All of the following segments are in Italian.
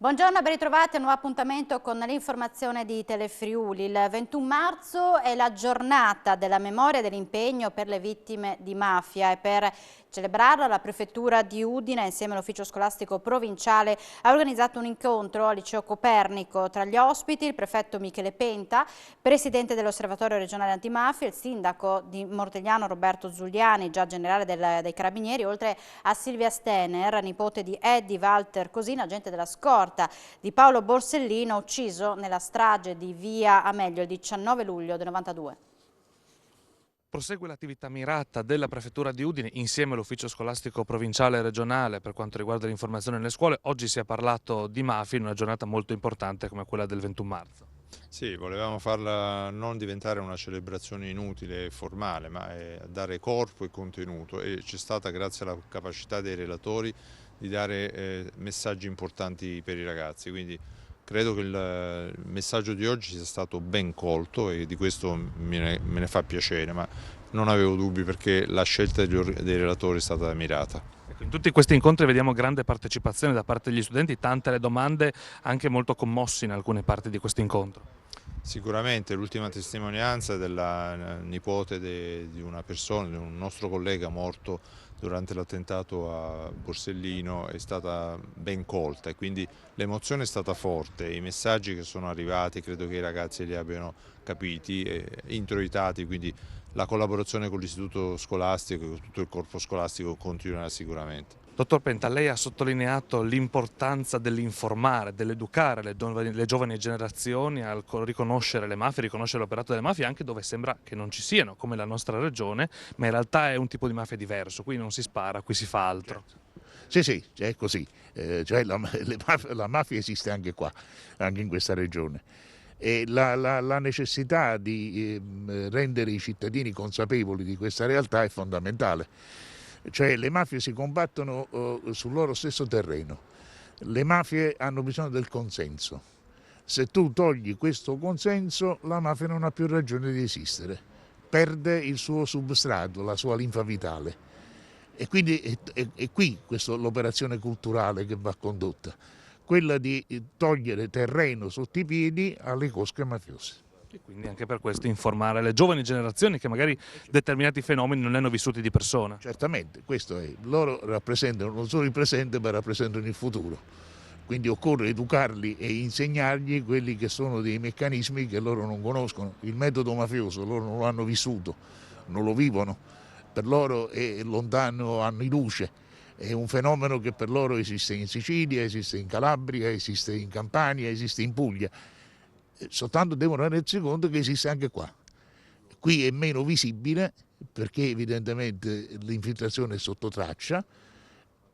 Buongiorno, ben ritrovati a un nuovo appuntamento con l'informazione di Telefriuli. Il 21 marzo è la giornata della memoria e dell'impegno per le vittime di mafia e per celebrarla la Prefettura di Udine insieme all'Ufficio Scolastico Provinciale ha organizzato un incontro al Liceo Copernico. Tra gli ospiti il prefetto Michele Penta, presidente dell'Osservatorio regionale antimafia, il sindaco di Mortegliano Roberto Zuliani, già generale dei Carabinieri, oltre a Silvia Stener, nipote di Eddie Walter Cosina, agente della scorta di Paolo Borsellino, ucciso nella strage di Via Amelio il 19 luglio del 92. Prosegue l'attività mirata della Prefettura di Udine insieme all'Ufficio Scolastico Provinciale e Regionale per quanto riguarda l'informazione nelle scuole. Oggi si è parlato di mafia in una giornata molto importante come quella del 21 marzo. Sì, volevamo farla non diventare una celebrazione inutile e formale, ma dare corpo e contenuto, e c'è stata, grazie alla capacità dei relatori, di dare messaggi importanti per i ragazzi. Quindi credo che il messaggio di oggi sia stato ben colto e di questo me ne fa piacere, ma non avevo dubbi perché la scelta dei relatori è stata mirata. In tutti questi incontri vediamo grande partecipazione da parte degli studenti, tante le domande, anche molto commossi in alcune parti di questo incontro. Sicuramente l'ultima testimonianza è della nipote di una persona, di un nostro collega morto durante l'attentato a Borsellino, è stata ben colta e quindi l'emozione è stata forte. I messaggi che sono arrivati credo che i ragazzi li abbiano capiti e introitati, quindi la collaborazione con l'istituto scolastico e con tutto il corpo scolastico continuerà sicuramente. Dottor Penta, lei ha sottolineato l'importanza dell'informare, dell'educare le giovani generazioni al riconoscere le mafie, riconoscere l'operato delle mafie anche dove sembra che non ci siano, come la nostra regione, ma in realtà è un tipo di mafia diverso, qui non si spara, qui si fa altro. Sì, è così, cioè la mafia esiste anche qua, anche in questa regione. E la necessità di rendere i cittadini consapevoli di questa realtà è fondamentale. Cioè le mafie si combattono sul loro stesso terreno, le mafie hanno bisogno del consenso. Se tu togli questo consenso, la mafia non ha più ragione di esistere, perde il suo substrato, la sua linfa vitale. E quindi è qui l'operazione culturale che va condotta, quella di togliere terreno sotto i piedi alle cosche mafiose. E quindi anche per questo informare le giovani generazioni che magari determinati fenomeni non li hanno vissuti di persona. Certamente, questo è. Loro rappresentano non solo il presente ma rappresentano il futuro. Quindi occorre educarli e insegnargli quelli che sono dei meccanismi che loro non conoscono. Il metodo mafioso loro non lo hanno vissuto, non lo vivono, per loro è lontano anni luce. È un fenomeno che per loro esiste in Sicilia, esiste in Calabria, esiste in Campania, esiste in Puglia. Soltanto devono rendersi conto che esiste anche qua. Qui è meno visibile perché evidentemente l'infiltrazione è sotto traccia,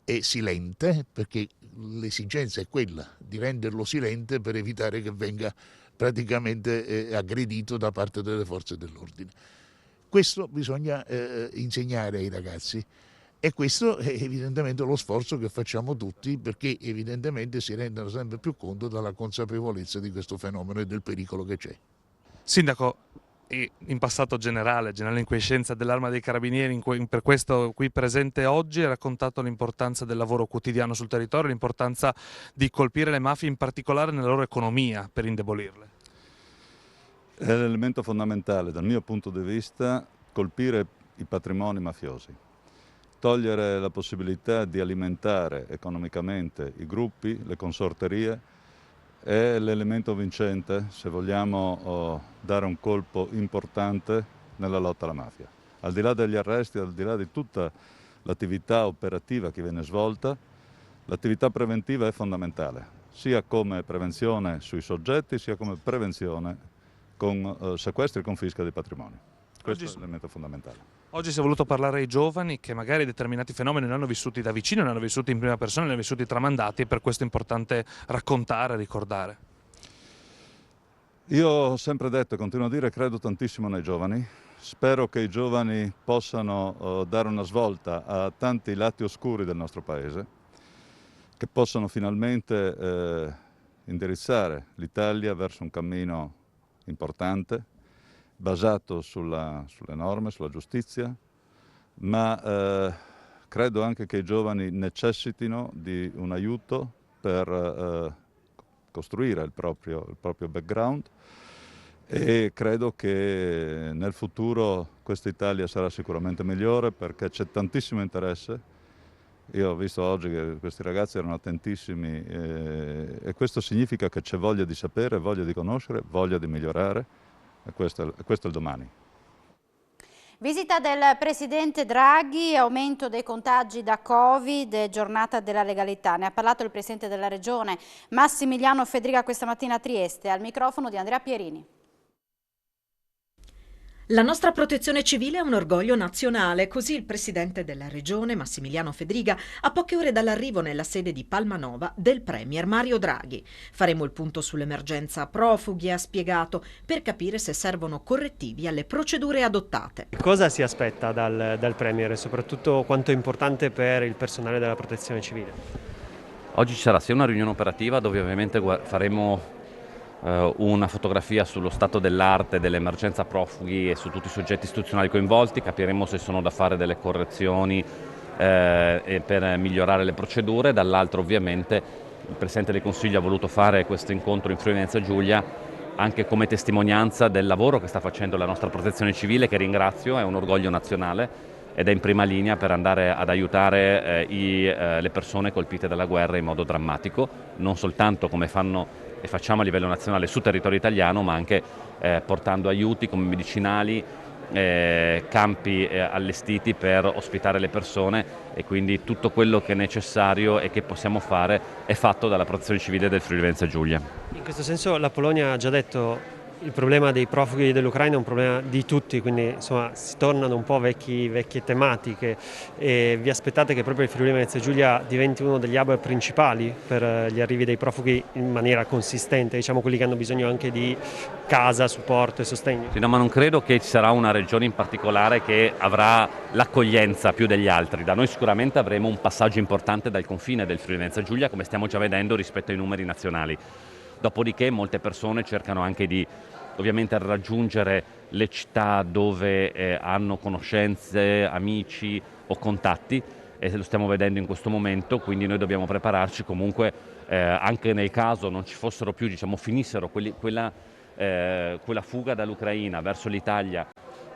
è silente perché l'esigenza è quella di renderlo silente per evitare che venga praticamente aggredito da parte delle forze dell'ordine. Questo bisogna insegnare ai ragazzi e questo è evidentemente lo sforzo che facciamo tutti perché evidentemente si rendano sempre più conto della consapevolezza di questo fenomeno e del pericolo che c'è. Sindaco, in passato generale in quiescenza dell'Arma dei Carabinieri, per questo qui presente oggi, ha raccontato l'importanza del lavoro quotidiano sul territorio, l'importanza di colpire le mafie, in particolare nella loro economia, per indebolirle. È l'elemento fondamentale dal mio punto di vista colpire i patrimoni mafiosi, togliere la possibilità di alimentare economicamente i gruppi, le consorterie, è l'elemento vincente se vogliamo dare un colpo importante nella lotta alla mafia. Al di là degli arresti, al di là di tutta l'attività operativa che viene svolta, l'attività preventiva è fondamentale, sia come prevenzione sui soggetti, sia come prevenzione con sequestri e confisca dei patrimoni. Questo è l'elemento fondamentale. Oggi si è voluto parlare ai giovani che magari determinati fenomeni non hanno vissuti da vicino, non hanno vissuti in prima persona, non hanno vissuti tramandati, e per questo è importante raccontare, ricordare. Io ho sempre detto e continuo a dire, credo tantissimo nei giovani. Spero che i giovani possano dare una svolta a tanti lati oscuri del nostro paese, che possano finalmente indirizzare l'Italia verso un cammino importante, basato sulle norme, sulla giustizia, ma credo anche che i giovani necessitino di un aiuto per costruire il proprio background, e credo che nel futuro questa Italia sarà sicuramente migliore perché c'è tantissimo interesse. Io ho visto oggi che questi ragazzi erano attentissimi e questo significa che c'è voglia di sapere, voglia di conoscere, voglia di migliorare, e questo è il domani. Visita del Presidente Draghi, aumento dei contagi da Covid, giornata della legalità. Ne ha parlato il Presidente della Regione Massimiliano Fedriga questa mattina a Trieste, al microfono di Andrea Pierini. La nostra protezione civile è un orgoglio nazionale, così il Presidente della Regione Massimiliano Fedriga a poche ore dall'arrivo nella sede di Palmanova del Premier Mario Draghi. Faremo il punto sull'emergenza profughi, ha spiegato, per capire se servono correttivi alle procedure adottate. Cosa si aspetta dal Premier e soprattutto quanto è importante per il personale della protezione civile? Oggi ci sarà sia una riunione operativa dove ovviamente faremo una fotografia sullo stato dell'arte dell'emergenza profughi e su tutti i soggetti istituzionali coinvolti, capiremo se sono da fare delle correzioni per migliorare le procedure. Dall'altro ovviamente il Presidente del Consiglio ha voluto fare questo incontro in Friuli Venezia Giulia anche come testimonianza del lavoro che sta facendo la nostra protezione civile, che ringrazio, è un orgoglio nazionale ed è in prima linea per andare ad aiutare le persone colpite dalla guerra in modo drammatico, non soltanto come fanno e facciamo a livello nazionale sul territorio italiano, ma anche portando aiuti come medicinali, campi allestiti per ospitare le persone, e quindi tutto quello che è necessario e che possiamo fare è fatto dalla protezione civile del Friuli Venezia Giulia. In questo senso la Polonia ha già detto il problema dei profughi dell'Ucraina è un problema di tutti, quindi insomma si tornano un po' vecchie tematiche, e vi aspettate che proprio il Friuli Venezia Giulia diventi uno degli hub principali per gli arrivi dei profughi in maniera consistente, diciamo quelli che hanno bisogno anche di casa, supporto e sostegno? Sì, no, ma non credo che ci sarà una regione in particolare che avrà l'accoglienza più degli altri. Da noi sicuramente avremo un passaggio importante dal confine del Friuli Venezia Giulia, come stiamo già vedendo rispetto ai numeri nazionali. Dopodiché molte persone cercano anche di ovviamente raggiungere le città dove hanno conoscenze, amici o contatti, e lo stiamo vedendo in questo momento, quindi noi dobbiamo prepararci comunque anche nel caso non ci fossero più, diciamo, finissero quella fuga dall'Ucraina verso l'Italia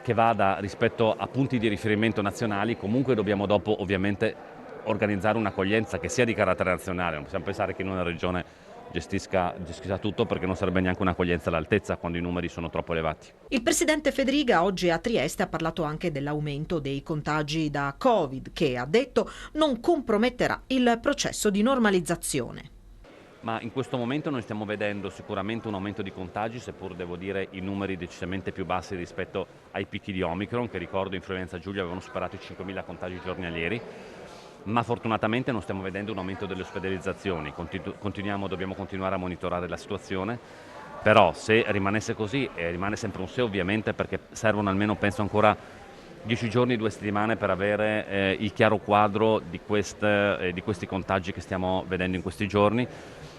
che vada rispetto a punti di riferimento nazionali. Comunque dobbiamo dopo ovviamente organizzare un'accoglienza che sia di carattere nazionale, non possiamo pensare che in una regione gestisca tutto, perché non sarebbe neanche un'accoglienza all'altezza quando i numeri sono troppo elevati. Il Presidente Fedriga oggi a Trieste ha parlato anche dell'aumento dei contagi da Covid, che ha detto non comprometterà il processo di normalizzazione. Ma in questo momento noi stiamo vedendo sicuramente un aumento di contagi, seppur devo dire i numeri decisamente più bassi rispetto ai picchi di Omicron, che ricordo in Friuli Venezia Giulia avevano superato i 5.000 contagi giornalieri. Ma fortunatamente non stiamo vedendo un aumento delle ospedalizzazioni, dobbiamo continuare a monitorare la situazione, però se rimanesse così, e rimane sempre un se ovviamente, perché servono almeno penso ancora 10 giorni, 2 settimane per avere il chiaro quadro di questi contagi che stiamo vedendo in questi giorni.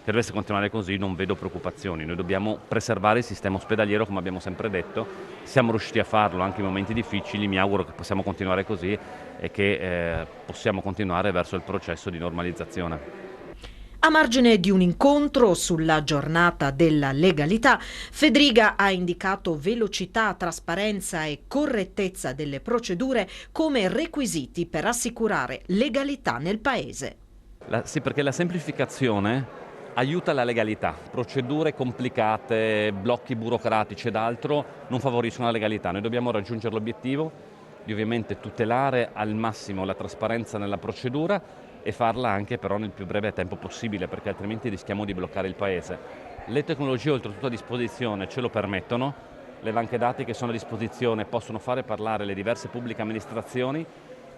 Se dovesse continuare così non vedo preoccupazioni, noi dobbiamo preservare il sistema ospedaliero come abbiamo sempre detto, siamo riusciti a farlo anche in momenti difficili, mi auguro che possiamo continuare così e che possiamo continuare verso il processo di normalizzazione. A margine di un incontro sulla giornata della legalità, Fedriga ha indicato velocità, trasparenza e correttezza delle procedure come requisiti per assicurare legalità nel Paese. Sì, perché la semplificazione aiuta la legalità. Procedure complicate, blocchi burocratici ed altro non favoriscono la legalità. Noi dobbiamo raggiungere l'obiettivo di ovviamente tutelare al massimo la trasparenza nella procedura e farla anche però nel più breve tempo possibile, perché altrimenti rischiamo di bloccare il Paese. Le tecnologie oltretutto a disposizione ce lo permettono, le banche dati che sono a disposizione possono fare parlare le diverse pubbliche amministrazioni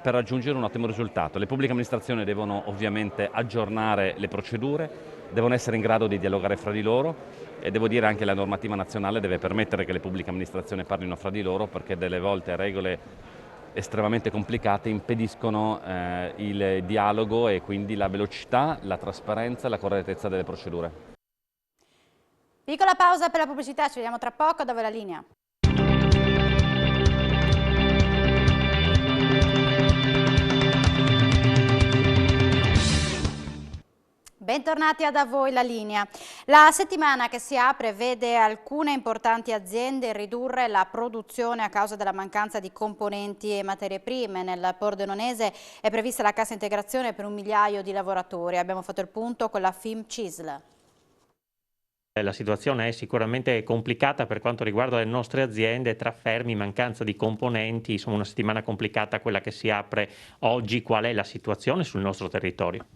per raggiungere un ottimo risultato. Le pubbliche amministrazioni devono ovviamente aggiornare le procedure, devono essere in grado di dialogare fra di loro, e devo dire anche la normativa nazionale deve permettere che le pubbliche amministrazioni parlino fra di loro, perché delle volte regole estremamente complicate impediscono il dialogo e quindi la velocità, la trasparenza e la correttezza delle procedure. Piccola pausa per la pubblicità, ci vediamo tra poco, dove la linea. Bentornati a voi la linea. La settimana che si apre vede alcune importanti aziende ridurre la produzione a causa della mancanza di componenti e materie prime. Nel Pordenonese è prevista la cassa integrazione per 1 migliaio di lavoratori. Abbiamo fatto il punto con la FIM-CISL. La situazione è sicuramente complicata per quanto riguarda le nostre aziende, tra fermi, mancanza di componenti, insomma una settimana complicata quella che si apre oggi. Qual è la situazione sul nostro territorio?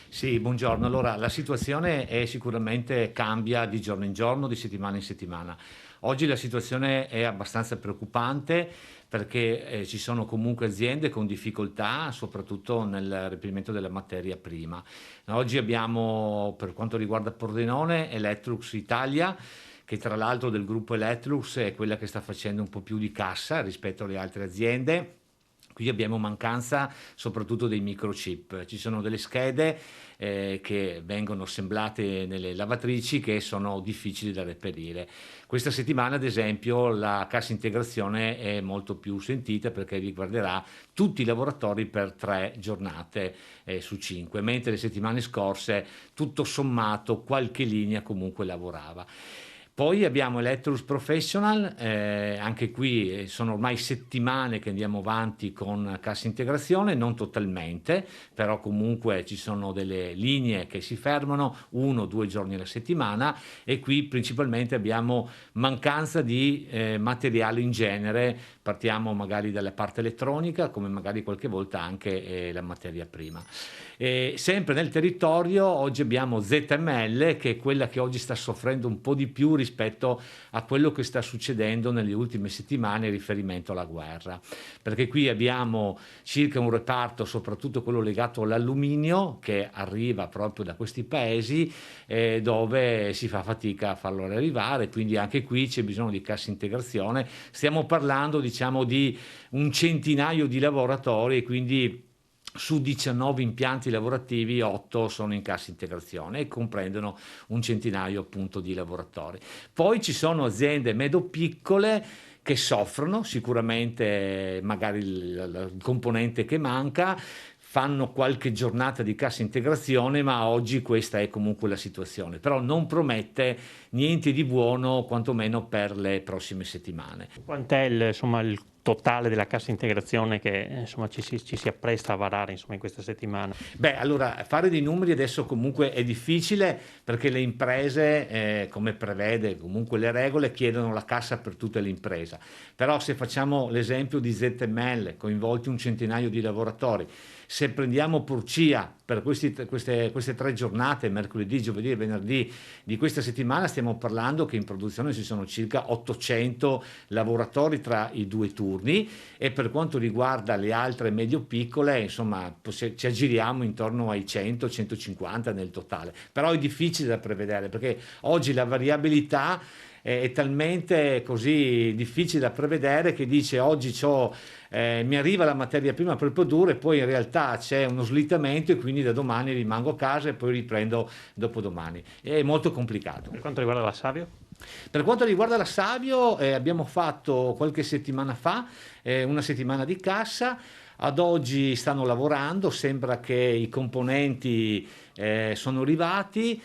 Sì, buongiorno. Allora, la situazione sicuramente cambia di giorno in giorno, di settimana in settimana. Oggi la situazione è abbastanza preoccupante perché ci sono comunque aziende con difficoltà, soprattutto nel reperimento della materia prima. Oggi abbiamo, per quanto riguarda Pordenone, Electrolux Italia, che tra l'altro del gruppo Electrolux è quella che sta facendo un po' più di cassa rispetto alle altre aziende. Qui abbiamo mancanza soprattutto dei microchip. Ci sono delle schede che vengono assemblate nelle lavatrici che sono difficili da reperire. Questa settimana, ad esempio, la cassa integrazione è molto più sentita perché riguarderà tutti i lavoratori per 3 giornate su 5, mentre le settimane scorse, tutto sommato, qualche linea comunque lavorava. Poi abbiamo Electrolux Professional, anche qui sono ormai settimane che andiamo avanti con cassa integrazione, non totalmente, però comunque ci sono delle linee che si fermano 1 o 2 giorni alla settimana e qui principalmente abbiamo mancanza di materiale in genere, partiamo magari dalla parte elettronica come magari qualche volta anche la materia prima. Sempre nel territorio oggi abbiamo ZML, che è quella che oggi sta soffrendo un po' di più rispetto a quello che sta succedendo nelle ultime settimane in riferimento alla guerra, perché qui abbiamo circa un reparto, soprattutto quello legato all'alluminio, che arriva proprio da questi paesi dove si fa fatica a farlo arrivare, quindi anche qui c'è bisogno di cassa integrazione. Stiamo parlando, diciamo, di un centinaio di lavoratori, quindi su 19 impianti lavorativi 8 sono in cassa integrazione e comprendono un centinaio appunto di lavoratori. Poi ci sono aziende medio-piccole che soffrono sicuramente magari il componente che manca, fanno qualche giornata di cassa integrazione, ma oggi questa è comunque la situazione, però non promette niente di buono quantomeno per le prossime settimane. Quant'è il totale della cassa integrazione che ci si appresta a varare in questa settimana? Beh, allora fare dei numeri adesso comunque è difficile perché le imprese, come prevede comunque le regole, chiedono la cassa per tutta l'impresa, però se facciamo l'esempio di ZML, coinvolti un centinaio di lavoratori, se prendiamo Purcia per queste 3 giornate, mercoledì, giovedì e venerdì di questa settimana, stiamo parlando che in produzione ci sono circa 800 lavoratori tra i 2 turni e per quanto riguarda le altre medio-piccole, insomma, ci aggiriamo intorno ai 100-150 nel totale. Però è difficile da prevedere perché oggi la variabilità è talmente così difficile da prevedere che dice oggi mi arriva la materia prima per produrre, poi in realtà c'è uno slittamento e quindi da domani rimango a casa e poi riprendo dopodomani. È molto complicato. Per quanto riguarda la Savio? Per quanto riguarda la Savio abbiamo fatto qualche settimana fa una settimana di cassa. Ad oggi stanno lavorando, sembra che i componenti sono arrivati.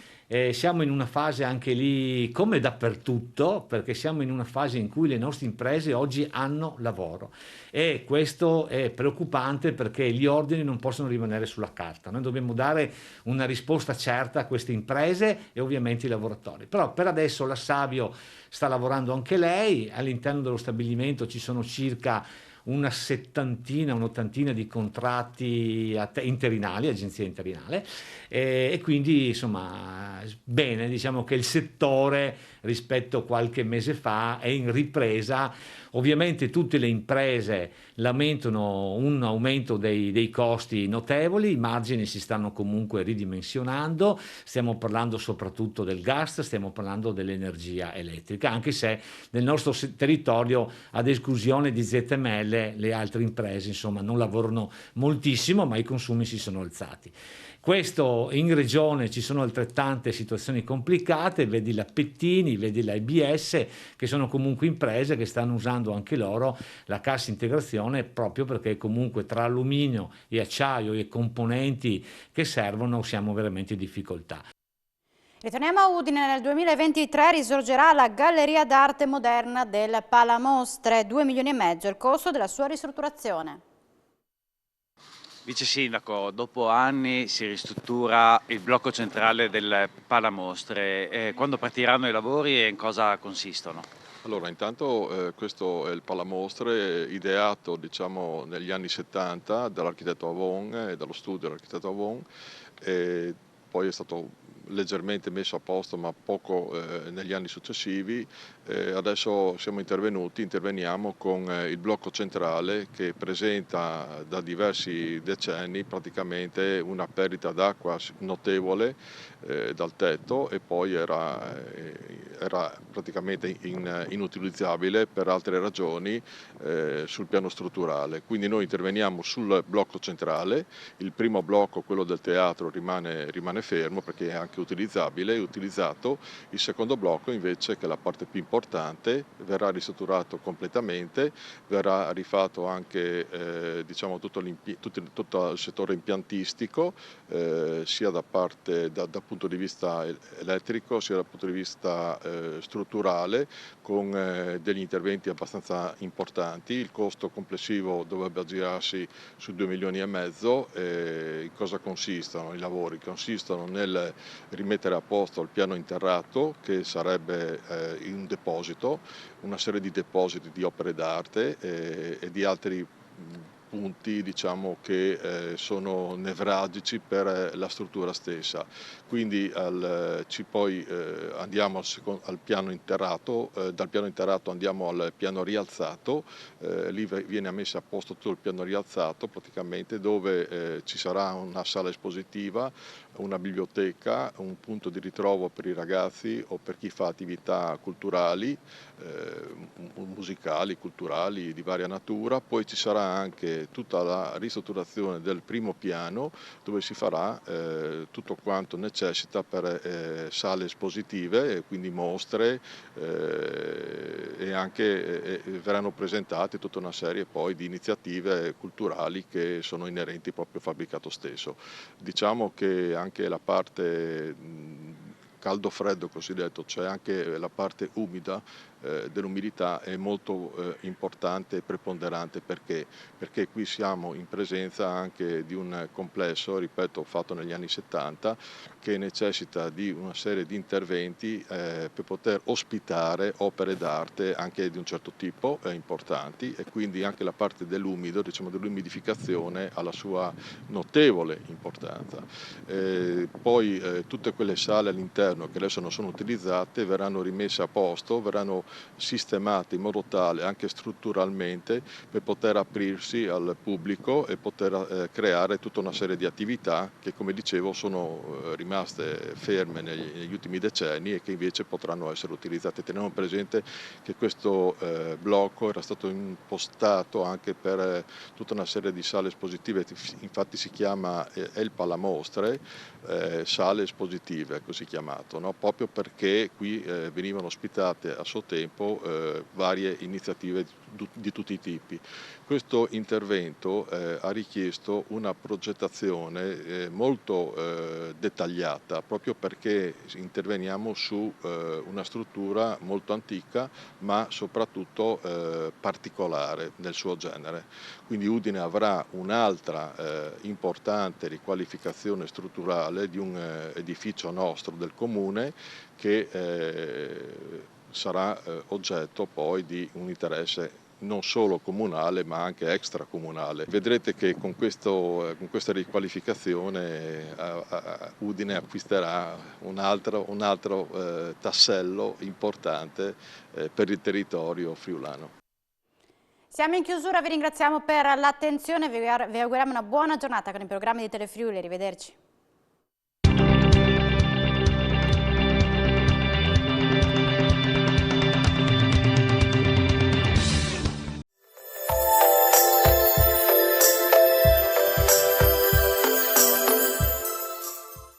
Siamo in una fase anche lì come dappertutto, perché siamo in una fase in cui le nostre imprese oggi hanno lavoro e questo è preoccupante perché gli ordini non possono rimanere sulla carta. Noi dobbiamo dare una risposta certa a queste imprese e ovviamente ai lavoratori. Però per adesso la Savio sta lavorando anche lei, all'interno dello stabilimento ci sono circa una un'ottantina di contratti interinali, agenzia interinale, e quindi insomma bene, diciamo che il settore rispetto a qualche mese fa è in ripresa. Ovviamente tutte le imprese lamentano un aumento dei costi notevoli, i margini si stanno comunque ridimensionando, stiamo parlando soprattutto del gas, stiamo parlando dell'energia elettrica, anche se nel nostro territorio, ad esclusione di ZML, le altre imprese, insomma, non lavorano moltissimo, ma i consumi si sono alzati. Questo in regione ci sono altrettante situazioni complicate, vedi la Pettini, vedi la IBS, che sono comunque imprese che stanno usando anche loro la cassa integrazione proprio perché comunque tra alluminio e acciaio e componenti che servono siamo veramente in difficoltà. Ritorniamo a Udine. Nel 2023 risorgerà la Galleria d'Arte Moderna del Palamostre, 2,5 milioni il costo della sua ristrutturazione. Vice Sindaco, dopo anni si ristruttura il blocco centrale del Palamostre. Quando partiranno i lavori e in cosa consistono? Allora, intanto questo è il Palamostre ideato, diciamo, negli anni 70 dall'architetto Avon e dallo studio dell'architetto Avon, e poi è stato leggermente messo a posto ma poco negli anni successivi. Adesso interveniamo con il blocco centrale che presenta da diversi decenni praticamente una perdita d'acqua notevole dal tetto, e poi era praticamente inutilizzabile per altre ragioni sul piano strutturale. Quindi noi interveniamo sul blocco centrale. Il primo blocco, quello del teatro, rimane fermo perché è anche utilizzabile e utilizzato. Il secondo blocco invece, che è la parte più importante, verrà ristrutturato completamente, verrà rifatto anche diciamo tutto il settore impiantistico, sia dal punto di vista elettrico sia dal punto di vista strutturale, con degli interventi abbastanza importanti. Il costo complessivo dovrebbe aggirarsi su 2,5 milioni. In cosa consistono i lavori? Consistono nel rimettere a posto il piano interrato, che sarebbe un deposito, una serie di depositi di opere d'arte e di altri punti, diciamo, che sono nevralgici per la struttura stessa. Quindi poi andiamo al piano interrato, dal piano interrato andiamo al piano rialzato, lì viene messo a posto tutto il piano rialzato praticamente, dove ci sarà una sala espositiva, una biblioteca, un punto di ritrovo per i ragazzi o per chi fa attività culturali, musicali, culturali di varia natura. Poi ci sarà anche tutta la ristrutturazione del primo piano, dove si farà tutto quanto necessita per sale espositive, quindi mostre, e anche verranno presentate tutta una serie poi di iniziative culturali che sono inerenti proprio al fabbricato stesso. Diciamo che anche la parte caldo-freddo cosiddetto, cioè anche la parte umida dell'umidità, è molto importante e preponderante. Perché qui siamo in presenza anche di un complesso, ripeto, fatto negli anni 70, che necessita di una serie di interventi per poter ospitare opere d'arte anche di un certo tipo importanti, e quindi anche la parte dell'umido, diciamo dell'umidificazione, ha la sua notevole importanza. Poi tutte quelle sale all'interno che adesso non sono utilizzate verranno rimesse a posto, verranno sistemate in modo tale, anche strutturalmente, per poter aprirsi al pubblico e poter creare tutta una serie di attività che, come dicevo, sono rimaste ferme negli ultimi decenni e che invece potranno essere utilizzate. Teniamo presente che questo blocco era stato impostato anche per tutta una serie di sale espositive, infatti si chiama il Palamostre, sale espositive, così chiamato, no? Proprio perché qui venivano ospitate a suo tempo varie iniziative di tutti i tipi. Questo intervento ha richiesto una progettazione molto dettagliata, proprio perché interveniamo su una struttura molto antica, ma soprattutto particolare nel suo genere. Quindi Udine avrà un'altra importante riqualificazione strutturale di un edificio nostro del comune, che sarà oggetto poi di un interesse non solo comunale ma anche extracomunale. Vedrete che con questa riqualificazione Udine acquisterà un altro tassello importante per il territorio friulano. Siamo in chiusura, vi ringraziamo per l'attenzione, vi auguriamo una buona giornata con i programmi di Telefriuli, arrivederci.